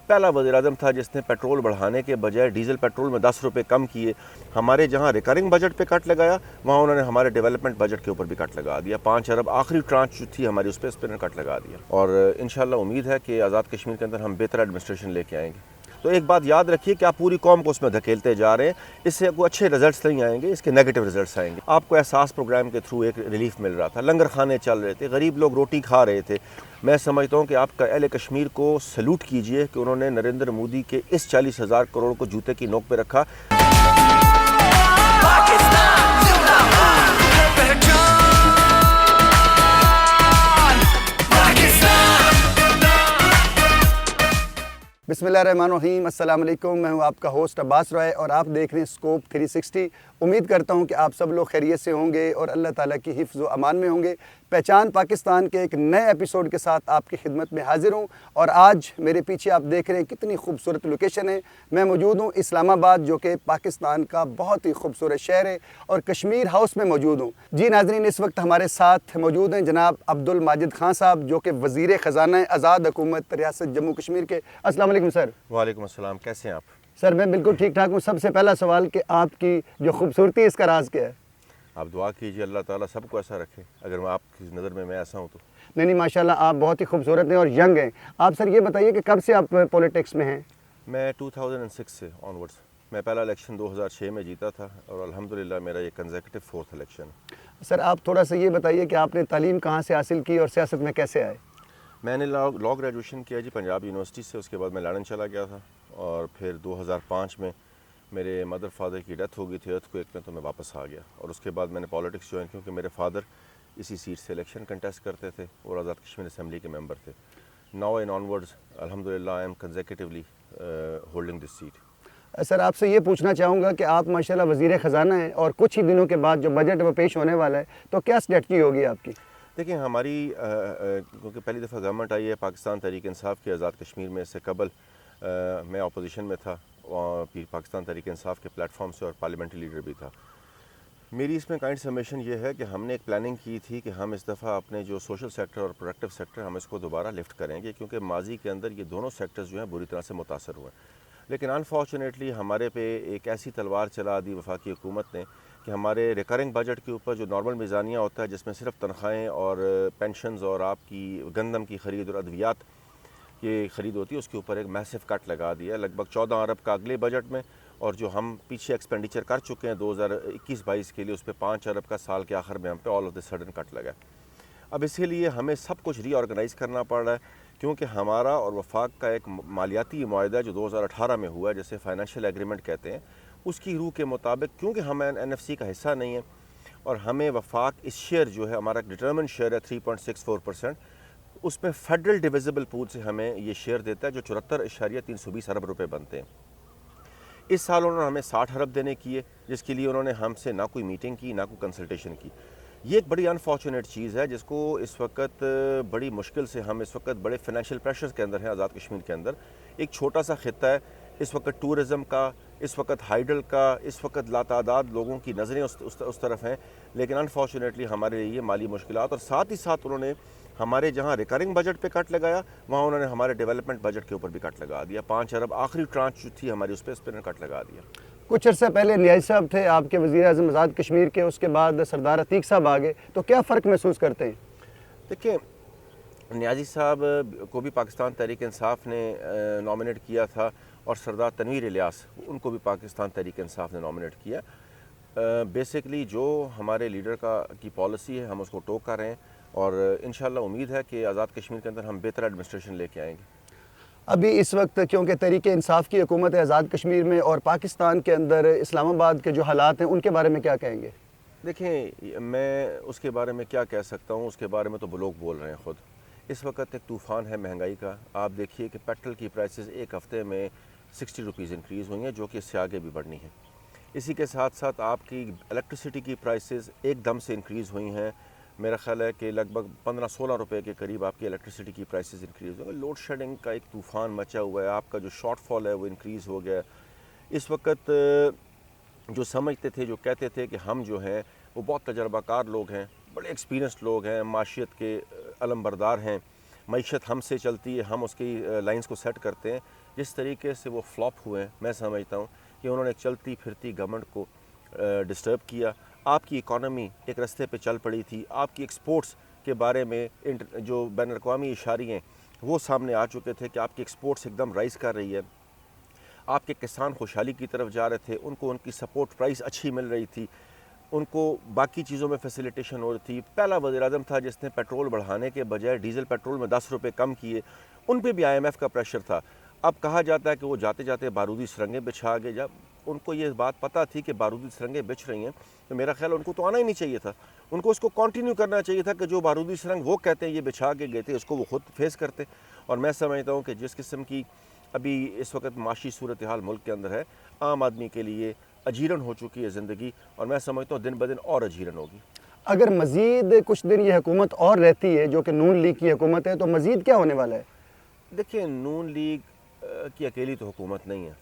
پہلا وزیراعظم تھا جس نے پیٹرول بڑھانے کے بجائے ڈیزل پیٹرول میں 10 روپے کم کیے. ہمارے جہاں ریکرنگ بجٹ پہ کٹ لگایا وہاں انہوں نے ہمارے ڈیولپمنٹ بجٹ کے اوپر بھی کٹ لگا دیا. 5 ارب آخری ٹرانچ جو تھی ہماری اس پہ کٹ لگا دیا. اور انشاءاللہ امید ہے کہ آزاد کشمیر کے اندر ہم بہتر ایڈمنسٹریشن لے کے آئیں گے. تو ایک بات یاد رکھیے کہ آپ پوری قوم کو اس میں دھکیلتے جا رہے ہیں, اس سے کوئی اچھے رزلٹس نہیں آئیں گے, اس کے نیگیٹو رزلٹس آئیں گے. آپ کو احساس پروگرام کے تھرو ایک ریلیف مل رہا تھا, لنگر خانے چل رہے تھے, غریب لوگ روٹی کھا رہے تھے. میں سمجھتا ہوں کہ آپ کا اہل کشمیر کو سلوٹ کیجئے کہ انہوں نے نریندر مودی کے اس 40,000 کروڑ کو جوتے کی نوک پہ رکھا. بسم اللہ الرحمن الرحیم. السلام علیکم. میں ہوں آپ کا ہوسٹ عباس رائے اور آپ دیکھ رہے ہیں اسکوپ 360. امید کرتا ہوں کہ آپ سب لوگ خیریت سے ہوں گے اور اللہ تعالیٰ کی حفظ و امان میں ہوں گے. پہچان پاکستان کے ایک نئے ایپیسوڈ کے ساتھ آپ کی خدمت میں حاضر ہوں. اور آج میرے پیچھے آپ دیکھ رہے ہیں کتنی خوبصورت لوکیشن ہے. میں موجود ہوں اسلام آباد, جو کہ پاکستان کا بہت ہی خوبصورت شہر ہے, اور کشمیر ہاؤس میں موجود ہوں. جی ناظرین, اس وقت ہمارے ساتھ موجود ہیں جناب عبد الماجد خان صاحب, جو کہ وزیر خزانہ آزاد حکومت ریاست جموں کشمیر کے. السلام علیکم سر. وعلیکم السلام. کیسے ہیں آپ؟ سر میں بالکل ٹھیک ٹھاک ہوں. سب سے پہلا سوال کہ آپ کی جو خوبصورتی ہے اس کا راز کیا ہے؟ آپ دعا کیجئے اللہ تعالیٰ سب کو ایسا رکھے. اگر میں آپ کی نظر میں ایسا ہوں تو نہیں ماشاءاللہ آپ بہت ہی خوبصورت ہیں اور ینگ ہیں. آپ سر یہ بتائیے کہ کب سے آپ پولیٹکس میں ہیں؟ میں 2006 سے آنورڈز. میں پہلا الیکشن 2006 میں جیتا تھا اور الحمدللہ میرا یہ کنزیکٹیو 4تھ الیکشن ہے. سر آپ تھوڑا سا یہ بتائیے کہ آپ نے تعلیم کہاں سے حاصل کی اور سیاست میں کیسے آئے؟ میں نے لا گریجویشن کیا جی پنجاب یونیورسٹی سے. اس کے بعد میں لندن چلا گیا تھا اور پھر 2005 میں میرے مدر فادر کی ڈیتھ ہو گئی تھی ارتھ کویک میں, تو میں واپس آ گیا. اور اس کے بعد میں نے پالیٹکس جوائن کیونکہ میرے فادر اسی سیٹ سے الیکشن کنٹیسٹ کرتے تھے اور آزاد کشمیر اسمبلی کے ممبر تھے. ناؤ اینڈ آنورڈز الحمدللہ I am consecutively holding this seat. Sir آپ سے یہ پوچھنا چاہوں گا کہ آپ ماشاءاللہ وزیر خزانہ ہیں اور کچھ ہی دنوں کے بعد جو بجٹ وہ پیش ہونے والا ہے, تو کیا اسٹریٹجی ہوگی آپ کی؟ دیکھیں ہماری کیونکہ پہلی دفعہ گورنمنٹ آئی ہے پاکستان تحریک انصاف کی آزاد کشمیر میں. اس سے قبل میں اپوزیشن میں تھا, پھر پاکستان تحریک انصاف کے پلیٹ فارم سے اور پارلیمنٹری لیڈر بھی تھا. میری اس میں کائنڈ سمیشن یہ ہے کہ ہم نے ایک پلاننگ کی تھی کہ ہم اس دفعہ اپنے جو سوشل سیکٹر اور پروڈکٹیو سیکٹر ہم اس کو دوبارہ لفٹ کریں گے, کیونکہ ماضی کے اندر یہ دونوں سیکٹرز جو ہیں بری طرح سے متاثر ہوئے. لیکن انفارچونیٹلی ہمارے پہ ایک ایسی تلوار چلا دی وفاقی حکومت نے کہ ہمارے ریکرنگ بجٹ کے اوپر جو نارمل میزانیہ ہوتا ہے جس میں صرف تنخواہیں اور پینشنز اور آپ کی گندم کی خرید اور ادویات کی خرید ہوتی ہے, اس کے اوپر ایک میسو کٹ لگا دیا ہے لگ بھگ 14 ارب کا اگلے بجٹ میں. اور جو ہم پیچھے ایکسپینڈیچر کر چکے ہیں 2021-22 کے لیے, اس پہ 5 ارب کا سال کے آخر میں ہم پہ آل آف دی سڈن کٹ لگا. اب اسی لیے ہمیں سب کچھ ری آرگنائز کرنا پڑ رہا ہے, کیونکہ ہمارا اور وفاق کا ایک مالیاتی معاہدہ جو 2018 میں ہوا ہے جسے فائنینشیل ایگریمنٹ کہتے ہیں, اس کی روح کے مطابق کیونکہ ہم NFC کا حصہ نہیں ہیں اور ہمیں وفاق اس شیئر جو ہے ہمارا ڈٹرمن شیئر ہے 3.64%, اس میں فیڈرل ڈیویزبل پول سے ہمیں یہ شیئر دیتا ہے جو 74.320 ارب روپے بنتے ہیں. اس سال انہوں نے ہمیں 60 ارب دینے کیے, جس کے لیے انہوں نے ہم سے نہ کوئی میٹنگ کی نہ کوئی کنسلٹیشن کی. یہ ایک بڑی انفارچونیٹ چیز ہے جس کو اس وقت بڑی مشکل سے ہم اس وقت بڑے فائنینشیل پریشرز کے اندر ہیں. آزاد کشمیر کے اندر ایک چھوٹا سا خطہ ہے, اس وقت ٹورزم کا, اس وقت ہائیڈل کا, اس وقت لاتعداد لوگوں کی نظریں اس طرف ہیں, لیکن انفارچونیٹلی ہمارے لیے یہ مالی مشکلات. اور ساتھ ہی ساتھ انہوں نے ہمارے جہاں ریکرنگ بجٹ پہ کٹ لگایا وہاں انہوں نے ہمارے ڈیولپمنٹ بجٹ کے اوپر بھی کٹ لگا دیا. 5 ارب آخری ٹرانچ جو تھی ہماری اس پہ کٹ لگا دیا. کچھ عرصہ پہلے نیازی صاحب تھے آپ کے وزیر اعظم آزاد کشمیر کے, اس کے بعد سردار عتیق صاحب آگے, تو کیا فرق محسوس کرتے ہیں؟ دیکھیں نیازی صاحب کو بھی پاکستان تحریک انصاف نے نامنیٹ کیا تھا اور سردار تنویر الیاس ان کو بھی پاکستان تحریک انصاف نے نامنیٹ کیا. بیسکلی جو ہمارے لیڈر کی پالیسی ہے ہم اس کو ٹو کر رہے ہیں اور انشاءاللہ امید ہے کہ آزاد کشمیر کے اندر ہم بہتر ایڈمنسٹریشن لے کے آئیں گے. ابھی اس وقت کیونکہ تحریک انصاف کی حکومت ہے آزاد کشمیر میں اور پاکستان کے اندر اسلام آباد کے جو حالات ہیں ان کے بارے میں کیا کہیں گے؟ دیکھیں میں اس کے بارے میں کیا کہہ سکتا ہوں, اس کے بارے میں تو وہ لوگ بول رہے ہیں خود. اس وقت ایک طوفان ہے مہنگائی کا. آپ دیکھیے کہ پیٹرول کی پرائسز ایک ہفتے میں 60 روپیز انکریز ہوئی ہیں, جو کہ اس سے آگے بھی بڑھنی ہے. اسی کے ساتھ ساتھ آپ کی الیکٹریسٹی کی پرائسز ایک دم سے انکریز ہوئی ہیں. میرا خیال ہے کہ لگ بھگ 15-16 روپے کے قریب آپ کی الیکٹریسٹی کی پرائسز انکریز ہوئے. لوڈ شیڈنگ کا ایک طوفان مچا ہوا ہے, آپ کا جو شارٹ فال ہے وہ انکریز ہو گیا. اس وقت جو سمجھتے تھے, جو کہتے تھے کہ ہم جو ہیں وہ بہت تجربہ کار لوگ ہیں, بڑے ایکسپیرینسڈ لوگ ہیں, معاشیت کے علم بردار ہیں, معیشت ہم سے چلتی ہے, ہم اس کی لائنز کو سیٹ کرتے ہیں, جس طریقے سے وہ فلاپ ہوئے ہیں، میں سمجھتا ہوں کہ انہوں نے چلتی پھرتی گورنمنٹ کو ڈسٹرب کیا. آپ کی اکانومی ایک رستے پہ چل پڑی تھی، آپ کی ایکسپورٹس کے بارے میں جو بین الاقوامی اشاریے ہیں وہ سامنے آ چکے تھے کہ آپ کی ایکسپورٹس ایک دم رائز کر رہی ہے. آپ کے کسان خوشحالی کی طرف جا رہے تھے، ان کو ان کی سپورٹ پرائس اچھی مل رہی تھی، ان کو باقی چیزوں میں فیسیلیٹیشن ہو رہی تھی. پہلا وزیر اعظم تھا جس نے پیٹرول بڑھانے کے بجائے ڈیزل پیٹرول میں 10 روپے کم کیے. ان پہ بھی IMF کا پریشر تھا. اب کہا جاتا ہے کہ وہ جاتے جاتے بارودی سرنگیں بچھا گئے. جب ان کو یہ بات پتہ تھی کہ بارودی سرنگیں بچھ رہی ہیں تو میرا خیال ان کو تو آنا ہی نہیں چاہیے تھا. ان کو اس کو کنٹینیو کرنا چاہیے تھا کہ جو بارودی سرنگ وہ کہتے ہیں یہ بچھا کے گئے تھے اس کو وہ خود فیس کرتے. اور میں سمجھتا ہوں کہ جس قسم کی ابھی اس وقت معاشی صورتحال ملک کے اندر ہے، عام آدمی کے لیے اجیرن ہو چکی ہے زندگی، اور میں سمجھتا ہوں دن بدن اور اجیرن ہوگی. اگر مزید کچھ دن یہ حکومت اور رہتی ہے جو کہ نون لیگ کی حکومت ہے تو مزید کیا ہونے والا ہے؟ دیکھیں، نون لیگ کی اکیلی تو حکومت نہیں ہے،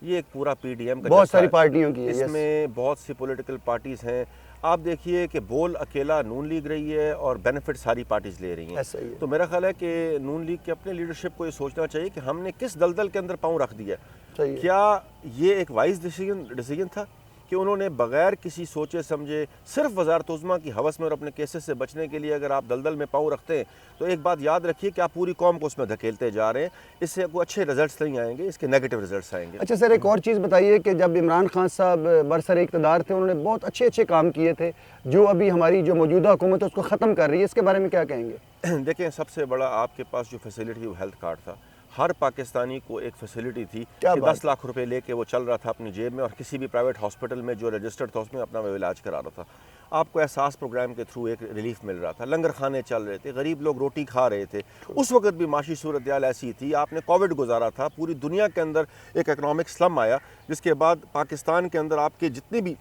یہ ایک پورا PDM کا بہت جتھا ساری ہے. پارٹیوں کی ہے. اس میں بہت سی پولیٹیکل پارٹیز ہیں. آپ دیکھیے کہ بول اکیلا نون لیگ رہی ہے اور بینیفٹ ساری پارٹیز لے رہی ہیں. ایسا ہی ہے. تو میرا خیال ہے کہ نون لیگ کے اپنے لیڈرشپ کو یہ سوچنا چاہیے کہ ہم نے کس دلدل کے اندر پاؤں رکھ دیا. صحیح ہے. کیا یہ ایک وائز ڈیسیجن تھا کہ انہوں نے بغیر کسی سوچے سمجھے صرف وزارت عظمیٰ کی ہوس میں اور اپنے کیسز سے بچنے کے لیے اگر آپ دلدل میں پاؤں رکھتے ہیں تو ایک بات یاد رکھیے کہ آپ پوری قوم کو اس میں دھکیلتے جا رہے ہیں. اس سے کوئی اچھے رزلٹس نہیں آئیں گے، اس کے نیگیٹو رزلٹس آئیں گے. اچھا سر، ایک اور چیز بتائیے کہ جب عمران خان صاحب برسر اقتدار تھے انہوں نے بہت اچھے کام کیے تھے، جو ابھی ہماری جو موجودہ حکومت ہے اس کو ختم کر رہی ہے، اس کے بارے میں کیا کہیں گے؟ دیکھیں، سب سے بڑا آپ کے پاس جو فیسیلٹی وہ ہیلتھ کارڈ تھا. ہر پاکستانی کو ایک فیسیلٹی تھی کہ 10 لاکھ روپے لے کے وہ چل رہا تھا اپنی جیب میں، اور کسی بھی پرائیویٹ ہاسپٹل میں جو رجسٹرڈ تھا اس میں اپنا وہ علاج کرا رہا تھا. آپ کو احساس پروگرام کے تھرو ایک ریلیف مل رہا تھا. لنگر خانے چل رہے تھے، غریب لوگ روٹی کھا رہے تھے. اس وقت بھی معاشی صورتحال ایسی تھی. آپ نے کووڈ گزارا تھا، پوری دنیا کے اندر ایک اکنامک سلم آیا، جس کے بعد پاکستان کے اندر آپ کے جتنے بھی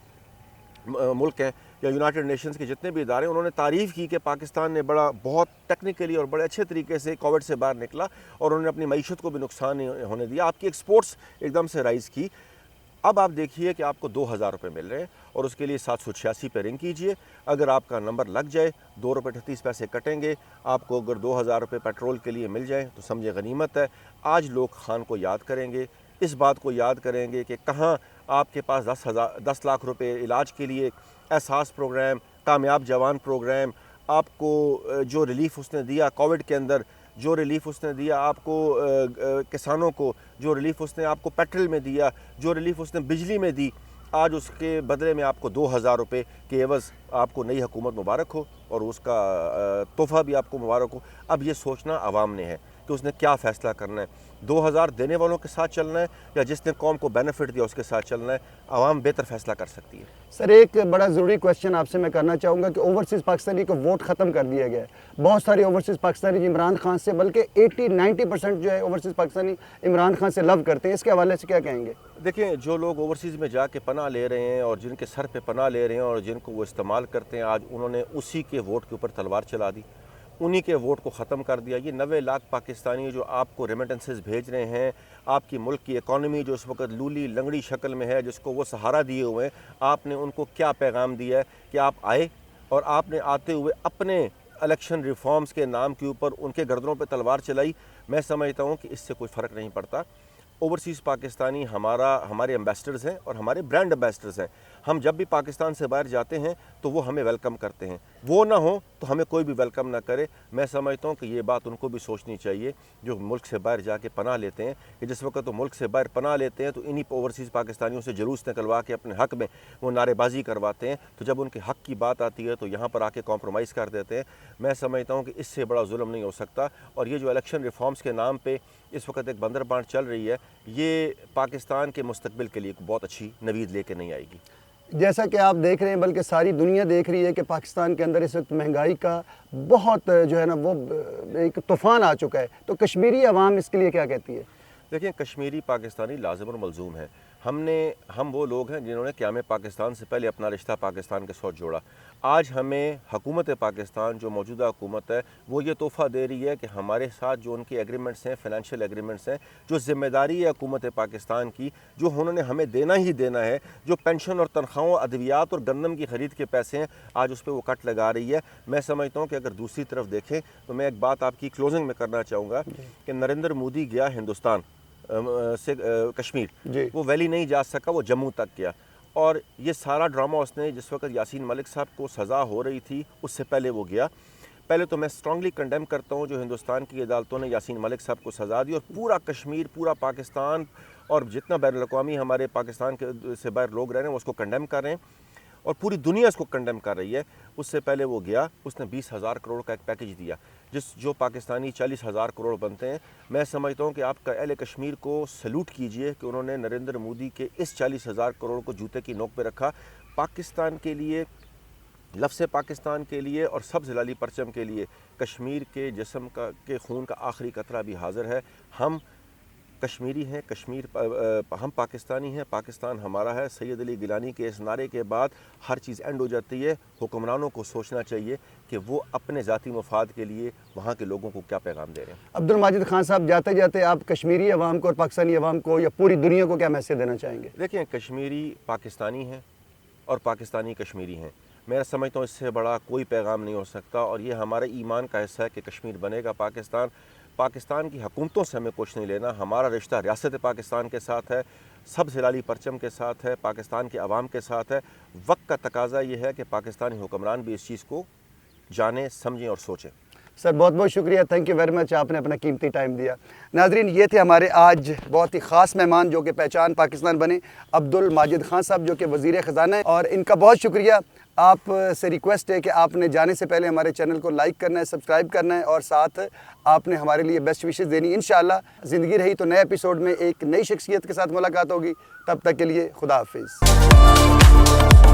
ملک ہیں یا یونائٹڈ نیشنز کے جتنے بھی ادارے، انہوں نے تعریف کی کہ پاکستان نے بہت ٹیکنیکلی اور بڑے اچھے طریقے سے کووڈ سے باہر نکلا، اور انہوں نے اپنی معیشت کو بھی نقصان نہیں ہونے دیا. آپ کی ایکسپورٹس ایک دم سے رائز کی. اب آپ دیکھیے کہ آپ کو 2000 روپے مل رہے ہیں اور اس کے لیے 786 پہ رنگ کیجئے. اگر آپ کا نمبر لگ جائے، 2 روپے 38 پیسے کٹیں گے. آپ کو اگر 2000 روپے پیٹرول کے لیے مل جائیں تو سمجھے غنیمت ہے. آج لوگ خان کو یاد کریں گے، اس بات کو یاد کریں گے کہ کہاں آپ کے پاس 10 لاکھ روپے علاج کے لیے، احساس پروگرام، کامیاب جوان پروگرام، آپ کو جو ریلیف اس نے دیا کووڈ کے اندر، جو ریلیف اس نے دیا آپ کو کسانوں کو، جو ریلیف اس نے آپ کو پیٹرول میں دیا، جو ریلیف اس نے بجلی میں دی، آج اس کے بدلے میں آپ کو 2000 روپے کے عوض آپ کو نئی حکومت مبارک ہو اور اس کا تحفہ بھی آپ کو مبارک ہو. اب یہ سوچنا عوام نے ہے کہ اس نے کیا فیصلہ کرنا ہے. 2000 دینے والوں کے ساتھ چلنا ہے یا جس نے قوم کو بینیفٹ دیا اس کے ساتھ چلنا ہے. عوام بہتر فیصلہ کر سکتی ہے. سر، ایک بڑا ضروری کویشچن آپ سے میں کرنا چاہوں گا کہ اوورسیز پاکستانی کو ووٹ ختم کر دیا گیا ہے. بہت سارے اوورسیز پاکستانی عمران خان سے، بلکہ 80-90% جو ہے اوورسیز پاکستانی عمران خان سے لو کرتے ہیں. اس کے حوالے سے کیا کہیں گے؟ دیکھیں، جو لوگ اوورسیز میں جا کے پناہ لے رہے ہیں اور جن کے سر پہ پناہ لے رہے ہیں اور جن کو وہ استعمال کرتے ہیں، آج انہوں نے اسی کے ووٹ کے اوپر تلوار چلا دی، انہی کے ووٹ کو ختم کر دیا. یہ 90 لاکھ پاکستانی جو آپ کو ریمیٹنسز بھیج رہے ہیں، آپ کی ملک کی اکانومی جو اس وقت لولی لنگڑی شکل میں ہے، جس کو وہ سہارا دیے ہوئے ہیں، آپ نے ان کو کیا پیغام دیا ہے کہ آپ آئے اور آپ نے آتے ہوئے اپنے الیکشن ریفارمز کے نام کے اوپر ان کے گردنوں پہ تلوار چلائی. میں سمجھتا ہوں کہ اس سے کوئی فرق نہیں پڑتا. اوورسیز پاکستانی ہمارے ایمبیسڈرز ہیں اور ہمارے برانڈ ایمبیسڈرز ہیں. ہم جب بھی پاکستان سے باہر جاتے ہیں تو وہ ہمیں ویلکم کرتے ہیں. وہ نہ ہوں تو ہمیں کوئی بھی ویلکم نہ کرے. میں سمجھتا ہوں کہ یہ بات ان کو بھی سوچنی چاہیے جو ملک سے باہر جا کے پناہ لیتے ہیں، کہ جس وقت وہ ملک سے باہر پناہ لیتے ہیں تو انہی اوورسیز پاکستانیوں سے جلوس نکلوا کے اپنے حق میں وہ نعرے بازی کرواتے ہیں. تو جب ان کے حق کی بات آتی ہے تو یہاں پر آ کے کمپرومائز کر دیتے ہیں. میں سمجھتا ہوں کہ اس سے بڑا ظلم نہیں ہو سکتا. اور یہ جو الیکشن ریفارمز کے نام پہ اس وقت ایک بندر بانٹ چل رہی ہے، یہ پاکستان کے مستقبل کے لیے بہت اچھی نوید لے کے نہیں آئے گی. جیسا کہ آپ دیکھ رہے ہیں، بلکہ ساری دنیا دیکھ رہی ہے کہ پاکستان کے اندر اس وقت مہنگائی کا بہت جو ہے نا وہ ایک طوفان آ چکا ہے. تو کشمیری عوام اس کے لیے کیا کہتی ہے؟ دیکھیں، کشمیری پاکستانی لازم اور ملزوم ہیں. ہم وہ لوگ ہیں جنہوں نے قیام پاکستان سے پہلے اپنا رشتہ پاکستان کے ساتھ جوڑا. آج ہمیں حکومت پاکستان جو موجودہ حکومت ہے وہ یہ تحفہ دے رہی ہے کہ ہمارے ساتھ جو ان کے ایگریمنٹس ہیں، فائنینشیل ایگریمنٹس ہیں، جو ذمہ داری ہے حکومت پاکستان کی، جو انہوں نے ہمیں دینا ہی دینا ہے، جو پینشن اور تنخواہوں، ادویات اور گندم کی خرید کے پیسے ہیں، آج اس پہ وہ کٹ لگا رہی ہے. میں سمجھتا ہوں کہ اگر دوسری طرف دیکھیں تو میں ایک بات آپ کی کلوزنگ میں کرنا چاہوں گا کہ نریندر مودی گیا ہندوستان سے کشمیر جی وہ ویلی نہیں جا سکا، وہ جموں تک گیا. اور یہ سارا ڈرامہ اس نے جس وقت یاسین ملک صاحب کو سزا ہو رہی تھی اس سے پہلے وہ گیا. پہلے تو میں اسٹرانگلی کنڈیم کرتا ہوں جو ہندوستان کی عدالتوں نے یاسین ملک صاحب کو سزا دی، اور پورا کشمیر، پورا پاکستان اور جتنا بین الاقوامی ہمارے پاکستان کے سے باہر لوگ رہ رہے ہیں وہ اس کو کنڈیم کر رہے ہیں، اور پوری دنیا اس کو کنڈیم کر رہی ہے. اس سے پہلے وہ گیا، اس نے 20,000 کروڑ کا ایک پیکیج دیا جو پاکستانی 40,000 کروڑ بنتے ہیں. میں سمجھتا ہوں کہ آپ کا اہل کشمیر کو سلوٹ کیجئے کہ انہوں نے نریندر مودی کے اس 40,000 کروڑ کو جوتے کی نوک پہ رکھا. پاکستان کے لیے، لفظ پاکستان کے لیے اور سبز ہلالی پرچم کے لیے کشمیر کے جسم کے خون کا آخری قطرہ بھی حاضر ہے. ہم کشمیری ہیں، ہم پاکستانی ہیں، پاکستان ہمارا ہے. سید علی گیلانی کے اس نعرے کے بعد ہر چیز اینڈ ہو جاتی ہے. حکمرانوں کو سوچنا چاہیے کہ وہ اپنے ذاتی مفاد کے لیے وہاں کے لوگوں کو کیا پیغام دے رہے ہیں. عبد الماجد خان صاحب، جاتے جاتے آپ کشمیری عوام کو اور پاکستانی عوام کو یا پوری دنیا کو کیا میسیج دینا چاہیں گے؟ دیکھیں، کشمیری پاکستانی ہیں اور پاکستانی کشمیری ہیں. میں سمجھتا ہوں اس سے بڑا کوئی پیغام نہیں ہو سکتا، اور یہ ہمارے ایمان کا حصہ ہے کہ کشمیر بنے گا. پاکستان کی حکومتوں سے ہمیں کچھ نہیں لینا. ہمارا رشتہ ریاست پاکستان کے ساتھ ہے، سبز ہلالی پرچم کے ساتھ ہے، پاکستان کے عوام کے ساتھ ہے. وقت کا تقاضا یہ ہے کہ پاکستانی حکمران بھی اس چیز کو جانیں، سمجھیں اور سوچیں. سر بہت بہت شکریہ، تھینک یو ویری مچ، آپ نے اپنا قیمتی ٹائم دیا. ناظرین، یہ تھے ہمارے آج بہت ہی خاص مہمان جو کہ پہچان پاکستان بنے، عبد الماجد خان صاحب جو کہ وزیر خزانہ ہیں، اور ان کا بہت شکریہ. آپ سے ریکویسٹ ہے کہ آپ نے جانے سے پہلے ہمارے چینل کو لائک کرنا ہے، سبسکرائب کرنا ہے، اور ساتھ آپ نے ہمارے لیے بیسٹ وشز دینی. انشاءاللہ زندگی رہی تو نئے ایپیسوڈ میں ایک نئی شخصیت کے ساتھ ملاقات ہوگی. تب تک کے لیے خدا حافظ.